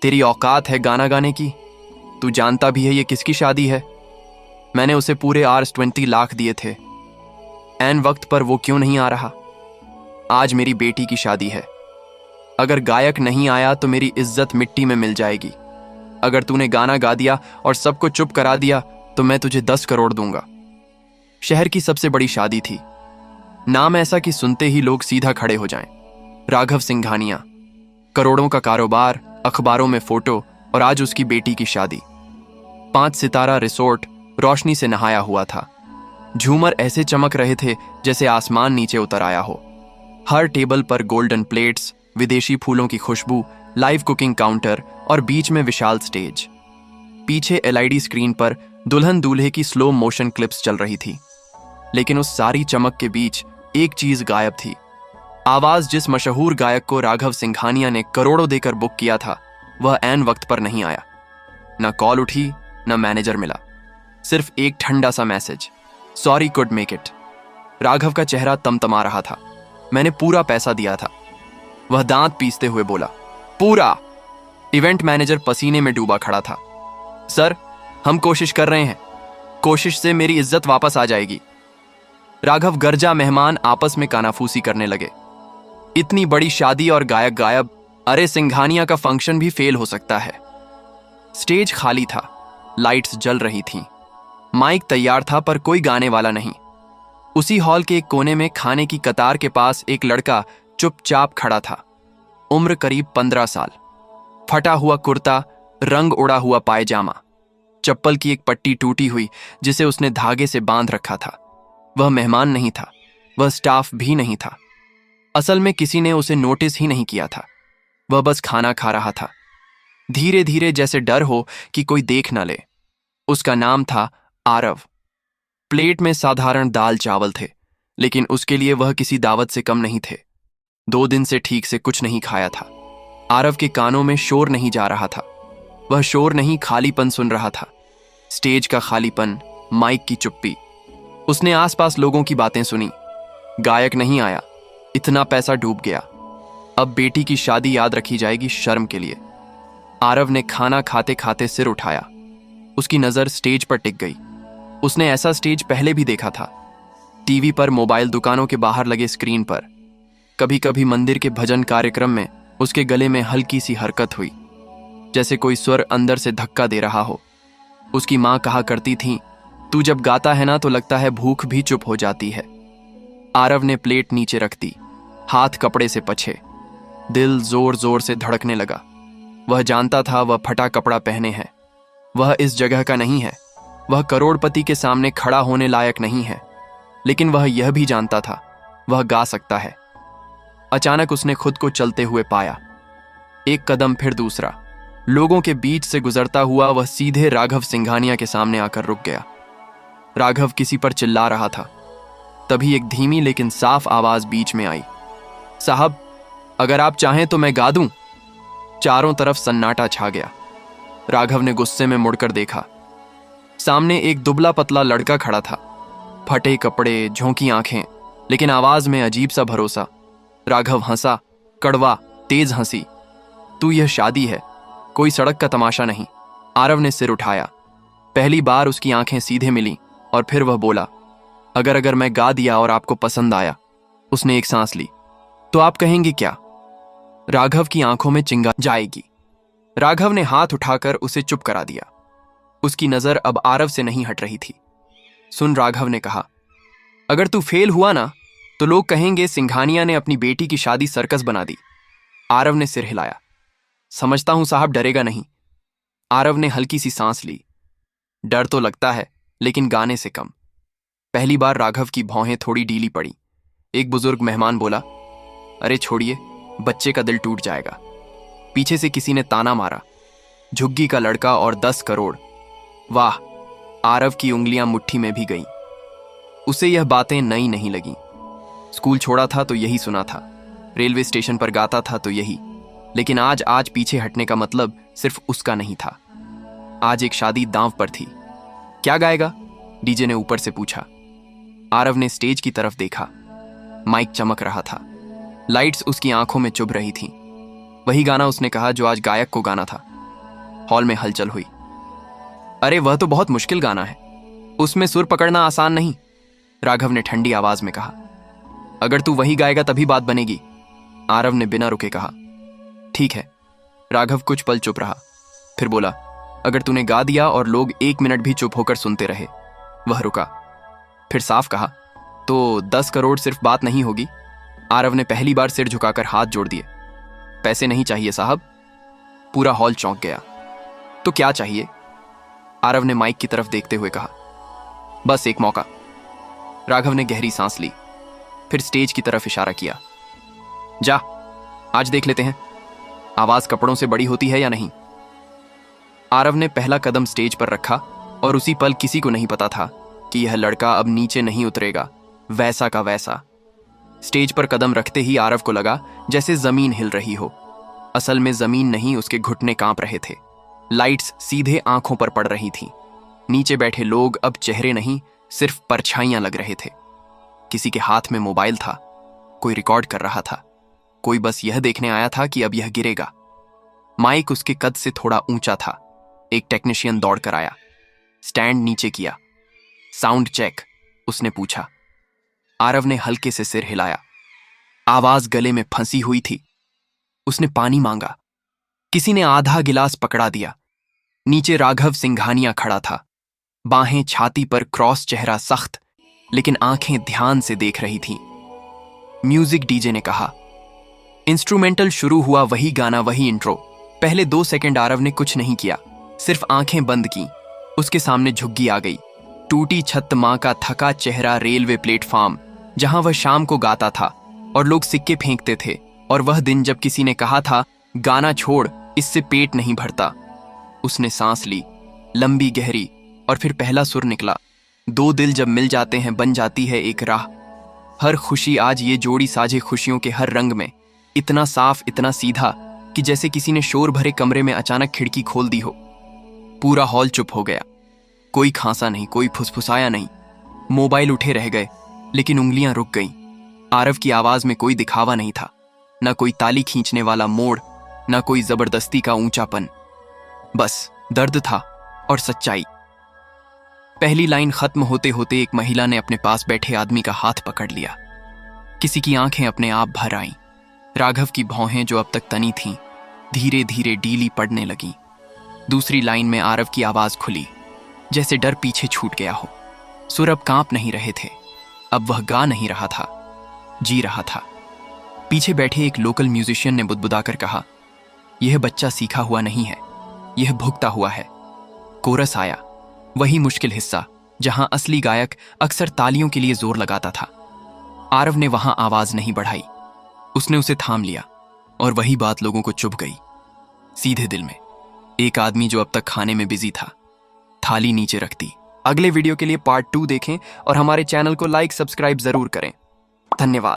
तेरी औकात है गाना गाने की? तू जानता भी है ये किसकी शादी है? मैंने उसे पूरे R20 लाख दिए थे। ऐन वक्त पर वो क्यों नहीं आ रहा? आज मेरी बेटी की शादी है। अगर गायक नहीं आया तो मेरी इज्जत मिट्टी में मिल जाएगी। अगर तूने गाना गा दिया और सबको चुप करा दिया तो मैं तुझे 10 करोड़ दूंगा। शहर की सबसे बड़ी शादी थी। नाम ऐसा कि सुनते ही लोग सीधा खड़े हो जाएं। राघव सिंघानिया, करोड़ों का कारोबार, अखबारों में फोटो, और आज उसकी बेटी की शादी। 5 सितारा रिसोर्ट रोशनी से नहाया हुआ था। झूमर ऐसे चमक रहे थे जैसे आसमान नीचे उतर आया हो। हर टेबल पर गोल्डन प्लेट्स, विदेशी फूलों की खुशबू, लाइव कुकिंग काउंटर और बीच में विशाल स्टेज। पीछे LED स्क्रीन पर दुल्हन दूल्हे की स्लो मोशन क्लिप्स चल रही थी। लेकिन उस सारी चमक के बीच एक चीज गायब थी। आवाज जिस मशहूर गायक को राघव सिंघानिया ने करोड़ों देकर बुक किया था, वह ऐन वक्त पर नहीं आया। न कॉल उठी, न मैनेजर मिला। सिर्फ एक ठंडा सा message, sorry could make it. Raghav का चेहरा तमतमा रहा था। मैंने पूरा पैसा दिया था। वह दांत पीसते हुए बोला, पूरा? इवेंट मैनेजर पसीने में डूबा खड़ा था। सर, हम कोशिश कर रहे हैं। कोशिश से मेरी इज्जत वापस आ जाएगी। राघव गर्जा मेहमान आपस में कानाफूसी करने लगे। इतनी बड़ी शादी और गायक गायब। अरे सिंघानिया का फंक्शन भी फेल हो सकता है। स्टेज खाली था, लाइट्स जल रही थीं। माइक तैयार था पर कोई गाने वाला नहीं। उसी हॉल के एक कोने में खाने की कतार के पास एक लड़का चुपचाप खड़ा था। उम्र करीब 15 साल। फटा हुआ कुर्ता, रंग उड़ा हुआ पायजामा, चप्पल की एक पट्टी टूटी हुई जिसे उसने धागे से बांध रखा था। वह मेहमान नहीं था, वह स्टाफ भी नहीं था। असल में किसी ने उसे नोटिस ही नहीं किया था। वह बस खाना खा रहा था, धीरे धीरे, जैसे डर हो कि कोई देख न ले। उसका नाम था आरव। प्लेट में साधारण दाल चावल थे, लेकिन उसके लिए वह किसी दावत से कम नहीं थे। 2 दिन से ठीक से कुछ नहीं खाया था। आरव के कानों में शोर नहीं जा रहा था। वह शोर नहीं, खालीपन सुन रहा था। स्टेज का खालीपन, माइक की चुप्पी। उसने आसपास लोगों की बातें सुनी। गायक नहीं आया, इतना पैसा डूब गया। अब बेटी की शादी याद रखी जाएगी शर्म के लिए। आरव ने खाना खाते खाते सिर उठाया। उसकी नजर स्टेज पर टिक गई। उसने ऐसा स्टेज पहले भी देखा था, टीवी पर, मोबाइल दुकानों के बाहर लगे स्क्रीन पर। कभी कभी मंदिर के भजन कार्यक्रम में उसके गले में हल्की सी हरकत हुई, जैसे कोई स्वर अंदर से धक्का दे रहा हो। उसकी मां कहा करती थी, तू जब गाता है ना तो लगता है भूख भी चुप हो जाती है। आरव ने प्लेट नीचे रख दी, हाथ कपड़े से पछे। दिल जोर जोर से धड़कने लगा। वह जानता था वह फटा कपड़ा पहने है। वह इस जगह का नहीं है। वह करोड़पति के सामने खड़ा होने लायक नहीं है। लेकिन वह यह भी जानता था वह गा सकता है। अचानक उसने खुद को चलते हुए पाया। एक कदम, फिर दूसरा। लोगों के बीच से गुजरता हुआ वह सीधे राघव सिंघानिया के सामने आकर रुक गया। राघव किसी पर चिल्ला रहा था। तभी एक धीमी लेकिन साफ आवाज बीच में आई, साहब, अगर आप चाहें तो मैं गा दूं। चारों तरफ सन्नाटा छा गया। राघव ने गुस्से में मुड़कर देखा। सामने एक दुबला पतला लड़का खड़ा था। फटे कपड़े, झोंकी आंखें, लेकिन आवाज में अजीब सा भरोसा। राघव हंसा, कड़वा, तेज हंसी। तू, यह शादी है, कोई सड़क का तमाशा नहीं। आरव ने सिर उठाया। पहली बार उसकी आंखें सीधे मिली और फिर वह बोला, अगर मैं गा दिया और आपको पसंद आया। उसने एक सांस ली। तो आप कहेंगे क्या? राघव की आंखों में चिंगारी जाएगी। राघव ने हाथ उठाकर उसे चुप करा दिया। उसकी नजर अब आरव से नहीं हट रही थी। सुन, राघव ने कहा, अगर तू फेल हुआ ना तो लोग कहेंगे सिंघानिया ने अपनी बेटी की शादी सर्कस बना दी। आरव ने सिर हिलाया। समझता हूं साहब, डरेगा नहीं। आरव ने हल्की सी सांस ली। डर तो लगता है, लेकिन गाने से कम। पहली बार राघव की भौहें थोड़ी ढीली पड़ी। एक बुजुर्ग मेहमान बोला, अरे छोड़िए, बच्चे का दिल टूट जाएगा। पीछे से किसी ने ताना मारा, झुग्गी का लड़का और 10 करोड़। वाह! आरव की उंगलियां मुट्ठी में भी गईं। उसे यह बातें नई नहीं लगीं। स्कूल छोड़ा था तो यही सुना था, रेलवे स्टेशन पर गाता था तो यही। लेकिन आज पीछे हटने का मतलब सिर्फ उसका नहीं था। आज एक शादी दांव पर थी। क्या गाएगा? डीजे ने ऊपर से पूछा। आरव ने स्टेज की तरफ देखा। माइक चमक रहा था। लाइट्स उसकी आंखों में चुभ रही थीं। वही गाना उसने कहा जो आज गायक को गाना था। हॉल में हलचल हुई। अरे वह तो बहुत मुश्किल गाना है, उसमें सुर पकड़ना आसान नहीं, राघव ने ठंडी आवाज में कहा। अगर तू वही गाएगा तभी बात बनेगी, आरव ने बिना रुके कहा। ठीक है। राघव कुछ पल चुप रहा, फिर बोला, अगर तूने गा दिया और लोग 1 मिनट भी चुप होकर सुनते रहे। वह रुका, फिर साफ कहा, तो 10 करोड़ सिर्फ बात नहीं होगी। आरव ने पहली बार सिर झुकाकर हाथ जोड़ दिए। पैसे नहीं चाहिए साहब। पूरा हॉल चौंक गया। तो क्या चाहिए? आरव ने माइक की तरफ देखते हुए कहा। बस एक मौका। राघव ने गहरी सांस ली, फिर स्टेज की तरफ इशारा किया। जा, आज देख लेते हैं आवाज कपड़ों से बड़ी होती है या नहीं। आरव ने पहला कदम स्टेज पर रखा और उसी पल किसी को नहीं पता था कि यह लड़का अब नीचे नहीं उतरेगा, वैसा का वैसा। स्टेज पर कदम रखते ही आरव को लगा जैसे जमीन हिल रही हो। असल में जमीन नहीं, उसके घुटने कांप रहे थे। लाइट्स सीधे आंखों पर पड़ रही थीं। नीचे बैठे लोग अब चेहरे नहीं, सिर्फ परछाइयां लग रहे थे। किसी के हाथ में मोबाइल था, कोई रिकॉर्ड कर रहा था, कोई बस यह देखने आया था कि अब यह गिरेगा। माइक उसके कद से थोड़ा ऊंचा था। एक टेक्नीशियन दौड़कर आया, स्टैंड नीचे किया। साउंड चेक, उसने पूछा। आरव ने हल्के से सिर हिलाया। आवाज गले में फंसी हुई थी। उसने पानी मांगा। किसी ने आधा गिलास पकड़ा दिया। नीचे राघव सिंघानिया खड़ा था, बाहें छाती पर, क्रॉस, चेहरा सख्त, लेकिन आंखें ध्यान से देख रही थीं। म्यूजिक, डीजे ने कहा। इंस्ट्रूमेंटल शुरू हुआ, वही गाना, वही इंट्रो। पहले 2 सेकंड आरव ने कुछ नहीं किया, सिर्फ आंखें बंद की। उसके सामने झुग्गी आ गई, टूटी छत, मां का थका चेहरा, रेलवे प्लेटफॉर्म जहां वह शाम को गाता था और लोग सिक्के फेंकते थे, और वह दिन जब किसी ने कहा था गाना छोड़, इससे पेट नहीं भरता। उसने सांस ली, लंबी गहरी, और फिर पहला सुर निकला। 2 दिल जब मिल जाते हैं बन जाती है एक राह। हर खुशी आज ये जोड़ी साझे, खुशियों के हर रंग में, इतना साफ, इतना सीधा कि जैसे किसी ने शोर भरे कमरे में अचानक खिड़की खोल दी हो। पूरा हॉल चुप हो गया। कोई खांसा नहीं, कोई फुसफुसाया नहीं। मोबाइल उठे रह गए, लेकिन उंगलियां रुक गईं। आरव की आवाज में कोई दिखावा नहीं था, ना कोई ताली खींचने वाला मोड़, ना कोई जबरदस्ती का ऊंचापन। बस दर्द था और सच्चाई। पहली लाइन खत्म होते होते एक महिला ने अपने पास बैठे आदमी का हाथ पकड़ लिया। किसी की आंखें अपने आप भर आईं। राघव की भौहें जो अब तक तनी थीं, धीरे धीरे डीली पड़ने लगीं। दूसरी लाइन में आरव की आवाज खुली, जैसे डर पीछे छूट गया हो। सुर अब कांप नहीं रहे थे। अब वह गा नहीं रहा था, जी रहा था। पीछे बैठे एक लोकल म्यूजिशियन ने बुदबुदाकर कहा, यह बच्चा सीखा हुआ नहीं है, यह भुगता हुआ है। कोरस आया, वही मुश्किल हिस्सा जहां असली गायक अक्सर तालियों के लिए जोर लगाता था। आरव ने वहां आवाज नहीं बढ़ाई, उसने उसे थाम लिया, और वही बात लोगों को चुभ गई, सीधे दिल में। एक आदमी जो अब तक खाने में बिजी था, थाली नीचे रख दी। अगले वीडियो के लिए पार्ट 2 देखें और हमारे चैनल को लाइक, सब्सक्राइब जरूर करें। धन्यवाद।